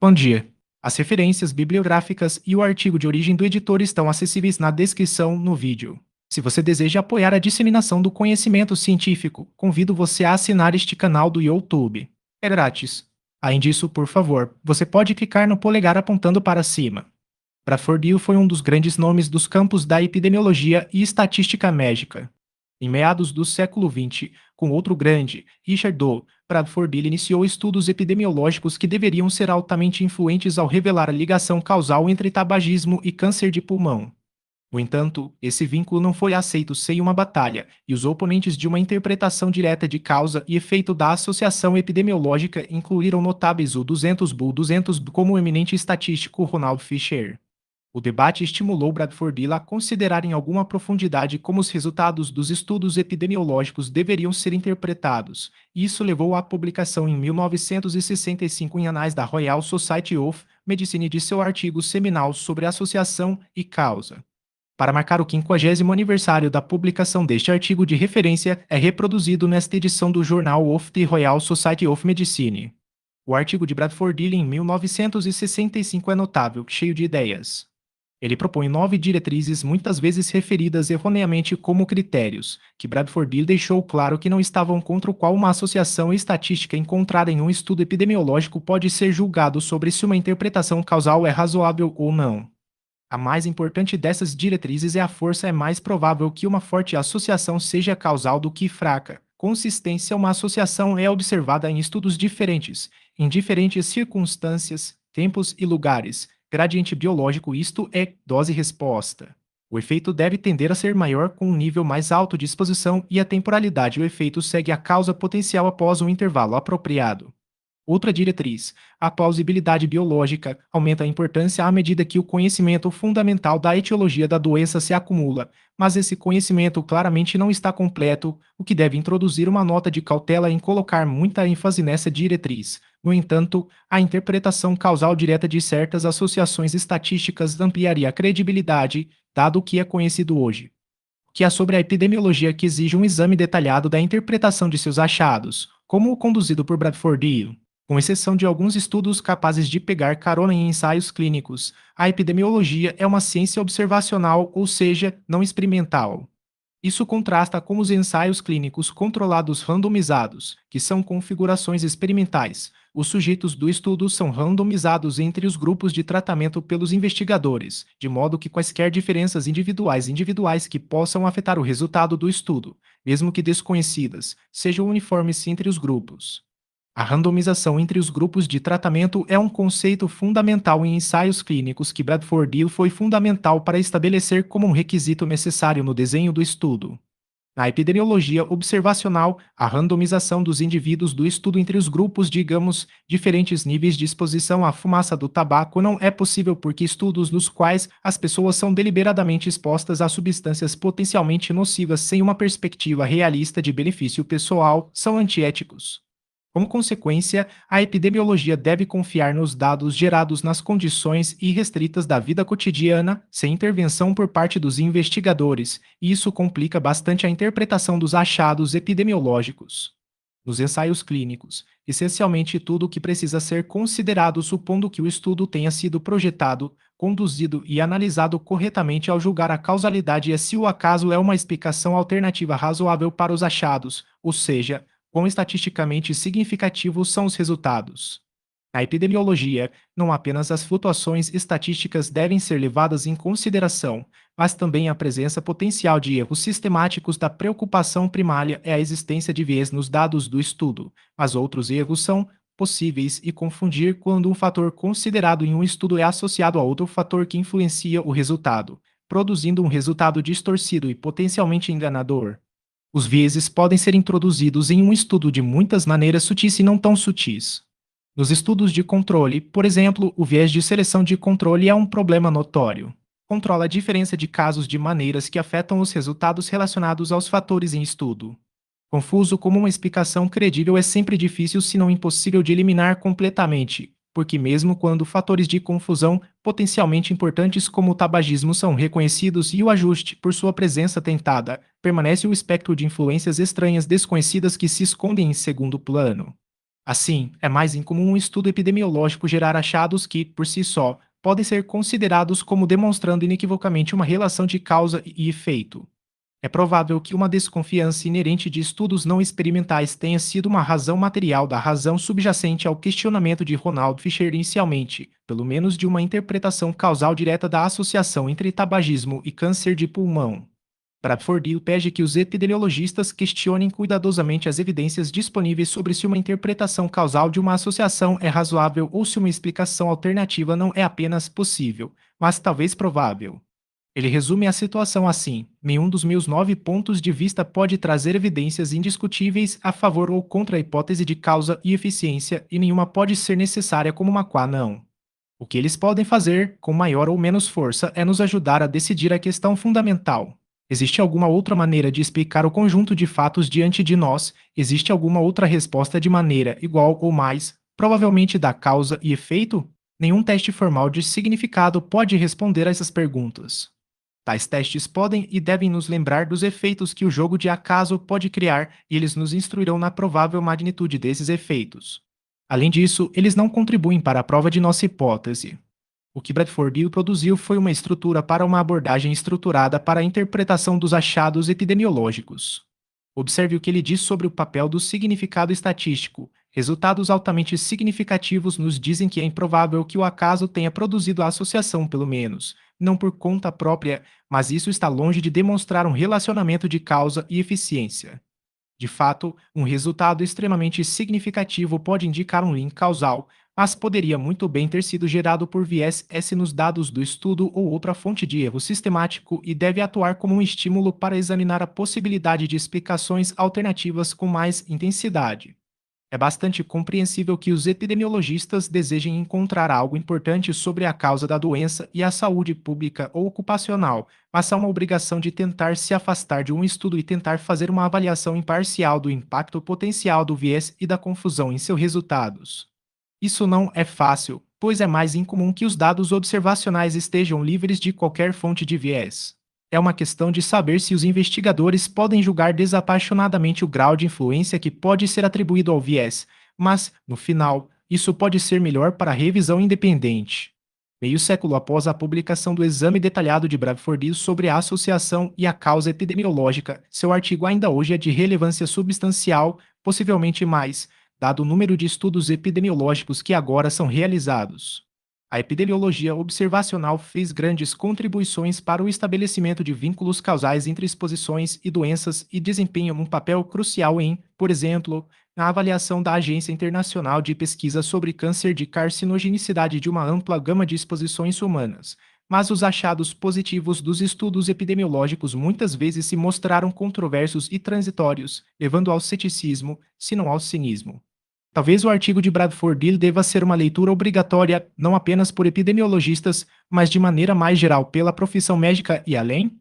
Bom dia. As referências bibliográficas e o artigo de origem do editor estão acessíveis na descrição no vídeo. Se você deseja apoiar a disseminação do conhecimento científico, convido você a assinar este canal do YouTube. É grátis. Além disso, por favor, você pode clicar no polegar apontando para cima. Bradford Hill foi um dos grandes nomes dos campos da epidemiologia e estatística médica. Em meados do século XX, com outro grande, Richard Doe, Bradford Hill iniciou estudos epidemiológicos que deveriam ser altamente influentes ao revelar a ligação causal entre tabagismo e câncer de pulmão. No entanto, esse vínculo não foi aceito sem uma batalha, e os oponentes de uma interpretação direta de causa e efeito da associação epidemiológica incluíram notáveis o 200 Bull 200 como o eminente estatístico Ronald Fisher. O debate estimulou Bradford Hill a considerar em alguma profundidade como os resultados dos estudos epidemiológicos deveriam ser interpretados, e isso levou à publicação em 1965 em Anais da Royal Society of Medicine de seu artigo seminal sobre associação e causa. Para marcar o 50º aniversário da publicação deste artigo de referência, é reproduzido nesta edição do Journal of the Royal Society of Medicine. O artigo de Bradford Hill em 1965 é notável, cheio de ideias. Ele propõe 9 diretrizes, muitas vezes referidas erroneamente como critérios, que Bradford Hill deixou claro que não estavam contra o qual uma associação estatística encontrada em um estudo epidemiológico pode ser julgado sobre se uma interpretação causal é razoável ou não. A mais importante dessas diretrizes é a força é mais provável que uma forte associação seja causal do que fraca. Consistência uma associação é observada em estudos diferentes, em diferentes circunstâncias, tempos e lugares. Gradiente biológico isto é dose-resposta. O efeito deve tender a ser maior com um nível mais alto de exposição e a temporalidade o efeito segue a causa potencial após um intervalo apropriado. Outra diretriz, a plausibilidade biológica, aumenta a importância à medida que o conhecimento fundamental da etiologia da doença se acumula, mas esse conhecimento claramente não está completo, o que deve introduzir uma nota de cautela em colocar muita ênfase nessa diretriz. No entanto, a interpretação causal direta de certas associações estatísticas ampliaria a credibilidade, dado o que é conhecido hoje. O que há sobre a epidemiologia que exige um exame detalhado da interpretação de seus achados, como o conduzido por Bradford Hill. Com exceção de alguns estudos capazes de pegar carona em ensaios clínicos, a epidemiologia é uma ciência observacional, ou seja, não experimental. Isso contrasta com os ensaios clínicos controlados randomizados, que são configurações experimentais. Os sujeitos do estudo são randomizados entre os grupos de tratamento pelos investigadores, de modo que quaisquer diferenças individuais que possam afetar o resultado do estudo, mesmo que desconhecidas, sejam uniformes entre os grupos. A randomização entre os grupos de tratamento é um conceito fundamental em ensaios clínicos que Bradford Hill foi fundamental para estabelecer como um requisito necessário no desenho do estudo. Na epidemiologia observacional, a randomização dos indivíduos do estudo entre os grupos, digamos, diferentes níveis de exposição à fumaça do tabaco não é possível porque estudos nos quais as pessoas são deliberadamente expostas a substâncias potencialmente nocivas sem uma perspectiva realista de benefício pessoal são antiéticos. Como consequência, a epidemiologia deve confiar nos dados gerados nas condições irrestritas da vida cotidiana, sem intervenção por parte dos investigadores, e isso complica bastante a interpretação dos achados epidemiológicos. Nos ensaios clínicos, essencialmente tudo o que precisa ser considerado supondo que o estudo tenha sido projetado, conduzido e analisado corretamente ao julgar a causalidade é se o acaso é uma explicação alternativa razoável para os achados, ou seja, quão estatisticamente significativos são os resultados. Na epidemiologia, não apenas as flutuações estatísticas devem ser levadas em consideração, mas também a presença potencial de erros sistemáticos da preocupação primária é a existência de viés nos dados do estudo, mas outros erros são possíveis e confundir quando um fator considerado em um estudo é associado a outro fator que influencia o resultado, produzindo um resultado distorcido e potencialmente enganador. Os vieses podem ser introduzidos em um estudo de muitas maneiras sutis e não tão sutis. Nos estudos de controle, por exemplo, o viés de seleção de controle é um problema notório. Controla a diferença de casos de maneiras que afetam os resultados relacionados aos fatores em estudo. Confuso como uma explicação credível é sempre difícil se não impossível de eliminar completamente, porque mesmo quando fatores de confusão potencialmente importantes como o tabagismo são reconhecidos e o ajuste por sua presença tentada, permanece o espectro de influências estranhas desconhecidas que se escondem em segundo plano. Assim, é mais incomum um estudo epidemiológico gerar achados que, por si só, podem ser considerados como demonstrando inequivocamente uma relação de causa e efeito. É provável que uma desconfiança inerente de estudos não experimentais tenha sido uma razão material da razão subjacente ao questionamento de Ronald Fisher inicialmente, pelo menos de uma interpretação causal direta da associação entre tabagismo e câncer de pulmão. Bradford pede que os epidemiologistas questionem cuidadosamente as evidências disponíveis sobre se uma interpretação causal de uma associação é razoável ou se uma explicação alternativa não é apenas possível, mas talvez provável. Ele resume a situação assim: nenhum dos meus 9 pontos de vista pode trazer evidências indiscutíveis a favor ou contra a hipótese de causa e eficiência, e nenhuma pode ser necessária como uma qua não. O que eles podem fazer, com maior ou menos força, é nos ajudar a decidir a questão fundamental. Existe alguma outra maneira de explicar o conjunto de fatos diante de nós? Existe alguma outra resposta de maneira igual ou mais, provavelmente da causa e efeito? Nenhum teste formal de significado pode responder a essas perguntas. Tais testes podem e devem nos lembrar dos efeitos que o jogo de acaso pode criar, e eles nos instruirão na provável magnitude desses efeitos. Além disso, eles não contribuem para a prova de nossa hipótese. O que Bradford Hill produziu foi uma estrutura para uma abordagem estruturada para a interpretação dos achados epidemiológicos. Observe o que ele diz sobre o papel do significado estatístico. Resultados altamente significativos nos dizem que é improvável que o acaso tenha produzido a associação, pelo menos, não por conta própria, mas isso está longe de demonstrar um relacionamento de causa e eficiência. De fato, um resultado extremamente significativo pode indicar um link causal, mas poderia muito bem ter sido gerado por viés S nos dados do estudo ou outra fonte de erro sistemático e deve atuar como um estímulo para examinar a possibilidade de explicações alternativas com mais intensidade. É bastante compreensível que os epidemiologistas desejem encontrar algo importante sobre a causa da doença e a saúde pública ou ocupacional, mas há uma obrigação de tentar se afastar de um estudo e tentar fazer uma avaliação imparcial do impacto potencial do viés e da confusão em seus resultados. Isso não é fácil, pois é mais incomum que os dados observacionais estejam livres de qualquer fonte de viés. É uma questão de saber se os investigadores podem julgar desapaixonadamente o grau de influência que pode ser atribuído ao viés, mas, no final, isso pode ser melhor para a revisão independente. Meio século após a publicação do exame detalhado de Bradford sobre a associação e a causa epidemiológica, seu artigo ainda hoje é de relevância substancial, possivelmente mais, dado o número de estudos epidemiológicos que agora são realizados. A epidemiologia observacional fez grandes contribuições para o estabelecimento de vínculos causais entre exposições e doenças e desempenha um papel crucial em, por exemplo, na avaliação da Agência Internacional de Pesquisa sobre Câncer de carcinogenicidade de uma ampla gama de exposições humanas. Mas os achados positivos dos estudos epidemiológicos muitas vezes se mostraram controversos e transitórios, levando ao ceticismo, se não ao cinismo. Talvez o artigo de Bradford Hill deva ser uma leitura obrigatória não apenas por epidemiologistas, mas de maneira mais geral pela profissão médica e além?